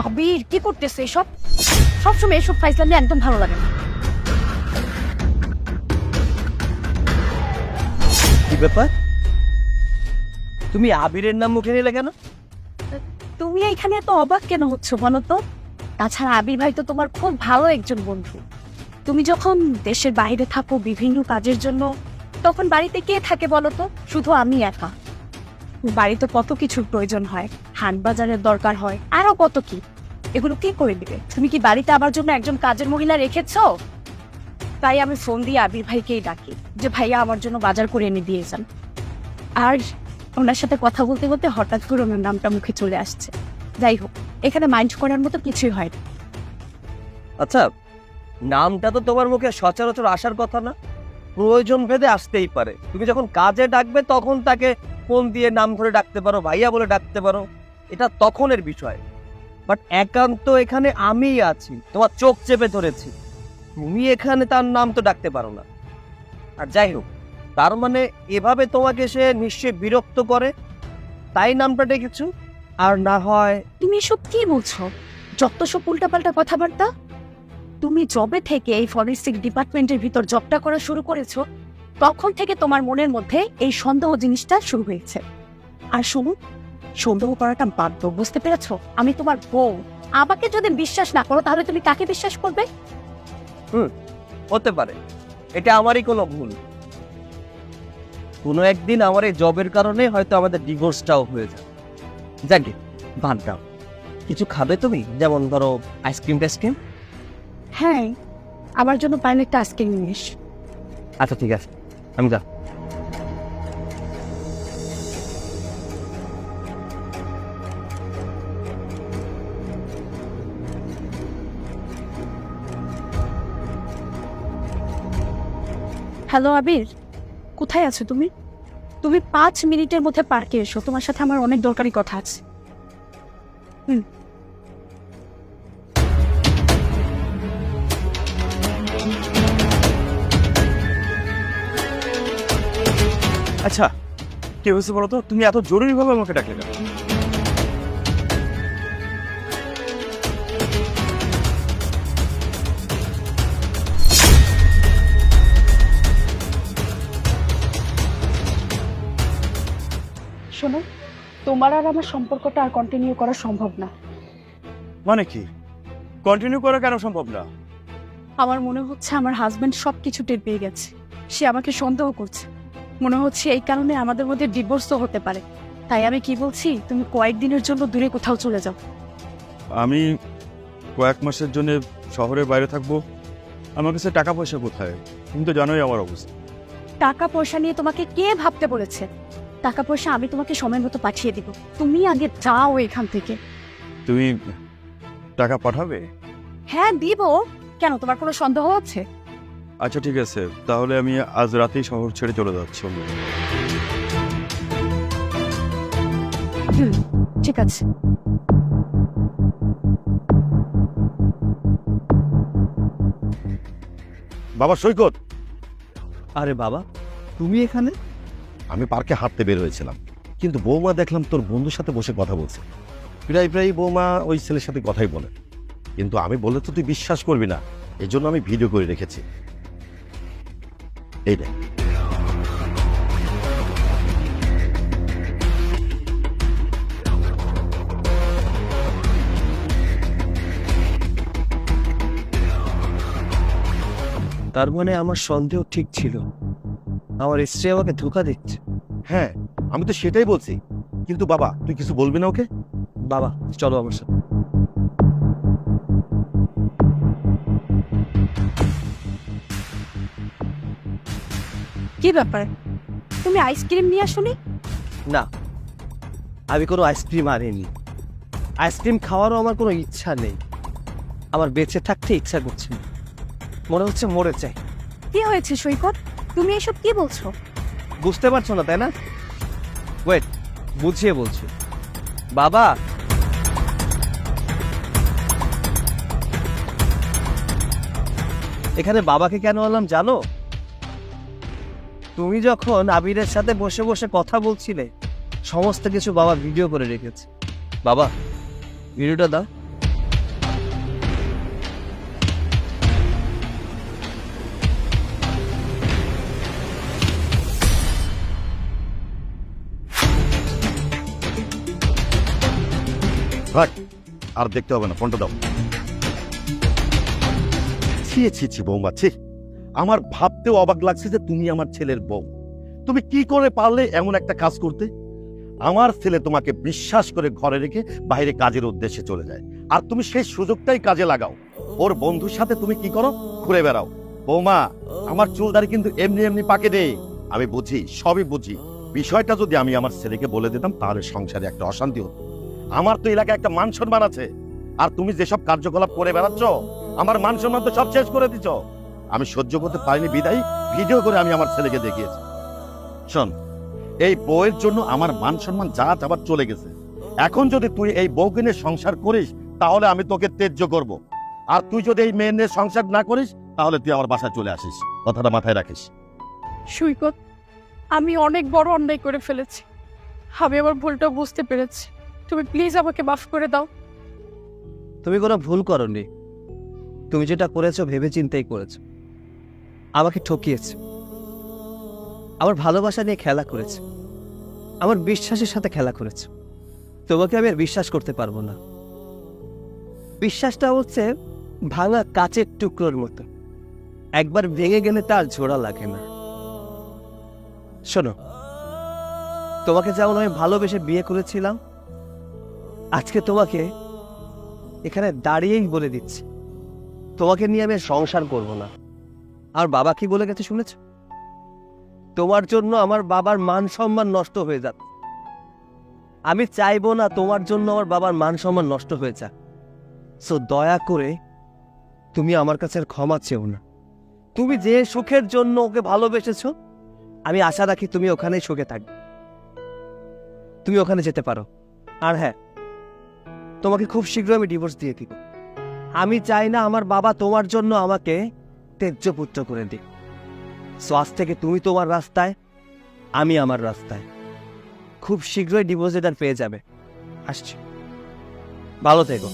আবির কি করতেছে এসব? সবসময় এসব ফাইজলামি একদম ভালো লাগে না। কি ব্যাপার, তুমি আবিরের নাম মুখে নিলে কেন? তুমি এইখানে এত অবাক কেন হচ্ছ বলো তো? তাছাড়া আবির ভাই তো তোমার খুব ভালো একজন বন্ধু। তুমি যখন দেশের বাইরে থাকো বিভিন্ন কাজের জন্য, তখন বাড়িতে কে থাকে বলো তো? শুধু আমি একা। বাড়িতে কত কিছুর প্রয়োজন হয়, হাট বাজারের দরকার হয়, আরো কত কি। এগুলো কে করে দিবে? তুমি কি বাড়িতে আমার জন্য একজন কাজের মহিলা রেখেছো? তাই আমি ফোন দিয়ে আবির ভাইকেই ডাকি যে ভাইয়া আমার জন্য বাজার করে এনে দিয়ে যান। আর ওনার সাথে কথা বলতে বলতে হঠাৎ করে ওনার নামটা মুখে চলে আসছে। যাই হোক, এখানে মাইন্ড করার মতো কিছুই হয় না। আচ্ছা, নামটা তো তোমার মুখে সচরাচর আসার কথা না? প্রয়োজন ভেদে আসতেই পারে। তুমি যখন কাজে ডাকবে তখন তাকে ফোন দিয়ে নাম ধরে ডাকতে পারো, ভাইয়া বলে ডাকতে পারো, এটা তখনের বিষয়। বাট একান্ত এখানে আমিই আছি, তোমার চোখ চেপে ধরেছি, তুমি এখানে তার নাম তো ডাকতে পারো না। আর যাই হোক, তার মানে এভাবে তোমাকে সে নিশ্চয়ই বিরক্ত করে, তাই নামটা ডেকেছো। আর না হয় তুমি এসব কি বলছো? যত সব উল্টাপাল্টা কথাবার্তা। তুমি জবে থেকে এই ফরেনসিক ডিপার্টমেন্টের ভিতর জবটা করা শুরু করেছো, তখন থেকে তোমার মনের মধ্যে এই সন্দেহ জিনিসটা শুরু হয়েছে। আর শুনো, সন্দেহ করাটা বাধ্য, বুঝতে পেরেছো? আমি তোমার বউ। আমাকে যদি বিশ্বাস না করো তাহলে তুমি কাকে বিশ্বাস করবে? হতে পারে এটা আমারই কোনো ভুল। কোনো একদিন আমার এই জবের কারণে হয়তো আমাদের ডিভোর্সটাও হয়ে যায়। যাকে বাদ দাও, কিছু খাবে তুমি? যেমন ধরো আইসক্রিম টাইসক্রিম। হ্যাঁ, আমার জন্য পাইলে একটা আইসক্রিম নিয়ে এস। আচ্ছা ঠিক আছে, আমি যা। হ্যালো আবির, কোথায় আছো তুমি? তুমি 5 মিনিটের মধ্যে পার্কে এসো, তোমার সাথে আমার অনেক দরকারি কথা আছে। আচ্ছা, কি হয়েছে বলো তো? তুমি এত জরুরি ভাবে আমাকে ডাকলে কেন? শোনো, তোমার আর আমার সম্পর্কটা আর কন্টিনিউ করা সম্ভব না। মানে কি? কন্টিনিউ করা কেন সম্ভব না? আমার মনে হচ্ছে আমার হাজবেন্ড সবকিছু টের পেয়ে গেছে। সে আমাকে সন্দেহ করছে। মনে হচ্ছে এই কারণে আমাদের মধ্যে ডিভোর্সও হতে পারে। তাই আমি কি বলছি, তুমি কয়েকদিনের জন্য দূরে কোথাও চলে যাও। আমি কয়েক মাসের জন্য শহরের বাইরে থাকবো। আমার কাছে টাকা পয়সা কোথায়? তুমি তো জানোই আমার অবস্থা। টাকা পয়সা নিয়ে তোমাকে কে ভাবতে বলেছে? টাকা পয়সা আমি তোমাকে সময় মতো পাঠিয়ে দিব, তুমি আগে যাও এখান থেকে। তুমি টাকা পাঠাবে? হ্যাঁ দিব। কেন, তোমার কোনো সন্দেহ আছে? আচ্ছা ঠিক আছে, তাহলে আমি আজ রাতেই শহর ছেড়ে চলে যাচ্ছি। ঠিক আছে। বাবা সৈকত, আরে বাবা, তুমি এখানে? আমি পার্কে হাঁটতে বের হয়েছিলাম, কিন্তু বৌমা দেখলাম তোর বন্ধুর সাথে বসে কথা বলছে। প্রায় প্রায় বৌমা ওই ছেলের সাথে কথাই বলে, কিন্তু আমি বললে তো তুই বিশ্বাস করবি না, এই জন্য আমি ভিডিও করে রেখেছি। এই দেখ। তার মানে আমার সন্দেহ ঠিক ছিল, আমার স্ত্রী আমাকে ধোঁকা দিচ্ছে। হ্যাঁ, আমি তো সেটাই বলছি, কিন্তু বাবা তুই কিছু বলবি না ওকে? বাবা চলো আমার সাথে। কি ব্যাপার, তুমি আইসক্রিম নিয়ে আসোনি? না, আমি কোনো আইসক্রিম আনিনি। আইসক্রিম খাওয়ারও আমার কোনো ইচ্ছা নেই। আমার বেঁচে থাকতে ইচ্ছা করছে না, মনে হচ্ছে মরে চাই। কি হয়েছে সৈকত, তুমি এসব কি বলছো? বুঝতে পারছো না তাই না? ওয়েট, বুঝিয়ে বলছি। বাবা, এখানে বাবাকে কেন আনলাম জানো? তুমি যখন আবিরের সাথে বসে বসে কথা বলছিলে, সমস্ত কিছু বাবা ভিডিও করে রেখেছে। বাবা, ভিডিওটা দাও। থাক, আর দেখতে হবে না, ফোনটা দাও। ছি ছি ছি বৌমা, ছি, আমার ভাবতেও অবাক লাগছে যে তুমি আমার ছেলের বউ। তুমি কি করে পারলে এমন একটা কাজ করতে? আমার ছেলে তোমাকে বিশ্বাস করে ঘরে রেখে বাইরে কাজের উদ্দেশ্যে চলে যায়, আর তুমি সেই সুযোগটাই কাজে লাগাও। ওর বন্ধুর সাথে তুমি কি করো? ঘুরে বেড়াও। বৌমা, আমার চুলদারি কিন্তু এমনি এমনি পাকে দেয়। আমি বুঝি, সবই বুঝি। বিষয়টা যদি আমি আমার ছেলেকে বলে দিতাম তাহলে সংসারে একটা অশান্তি হতো। আমার তো এলাকায় একটা মান সম্মান আছে, আর তুমি যেসব কার্যকলাপ করে বেড়াচ্ছ, আমার মান সম্মান তো সব শেষ করে দিচ্ছ। আমি সহ্য করতে পারিনি বিদায় ভিডিও করে আমি আমার ছেলেকে দেখিয়েছি। শোন, এই বউয়ের জন্য আমার মান সম্মান যা আবার চলে গেছে। এখন যদি তুই এই বউকে নিয়ে সংসার করিস তাহলে আমি তোকে ত্যায্য করব, আর তুই যদি এই মেয়ে নিয়ে সংসার না করিস তাহলে তুই আমার বাসায় চলে আসিস। কথাটা মাথায় রাখিস। সৈকত, আমি অনেক বড় অন্যায় করে ফেলেছি। আমি আমার ভুলটা বুঝতে পেরেছি। তুমি প্লিজ আমাকে মাফ করে দাও। তুমি কোনো ভুল করনি। তুমি যেটা করেছো ভেবে চিন্তেই করেছো। আমাকে ঠকিয়েছে, আমার ভালোবাসা নিয়ে খেলা করেছে, আমার বিশ্বাসের সাথে খেলা করেছে। তোমাকে আমি আর বিশ্বাস করতে পারবো না। বিশ্বাসটা হচ্ছে ভাঙা কাচের টুকরোর মতো, একবার ভেঙে গেলে তার জোড়া লাগে না। শোনো, তোমাকে যেমন আমি ভালোবেসে বিয়ে করেছিলাম, আজকে তোমাকে এখানে দাঁড়িয়েই বলে দিচ্ছি, তোমাকে নিয়ে আমি আর সংসার করব না। আর বাবা কি বলে গেছে শুনেছ? তোমার জন্য আমার বাবার মান সম্মান নষ্ট হয়ে যাক। আমি চাইবো না তোমার জন্য আমার বাবার মান সম্মান নষ্ট হয়ে যাক। সো দয়া করে তুমি আমার কাছে আর ক্ষমা চেও না। তুমি যে সুখের জন্য ওকে ভালোবেসেছো, আমি আশা রাখি তুমি ওখানেই সুখে থাকবে। তুমি ওখানে যেতে পারো। আর হ্যাঁ, তোমাকে খুব শীঘ্র আমি ডিভোর্স দিয়ে দিব। আমি চাই না আমার বাবা তোমার জন্য আমাকে ত্যায্য পুত্র করে দিক। সো আজ থেকে তুমি তোমার রাস্তায়, আমি আমার রাস্তায়। খুব শীঘ্রই ডিভোর্স লেটার পেয়ে যাবে। আসছি, ভালো থেকো।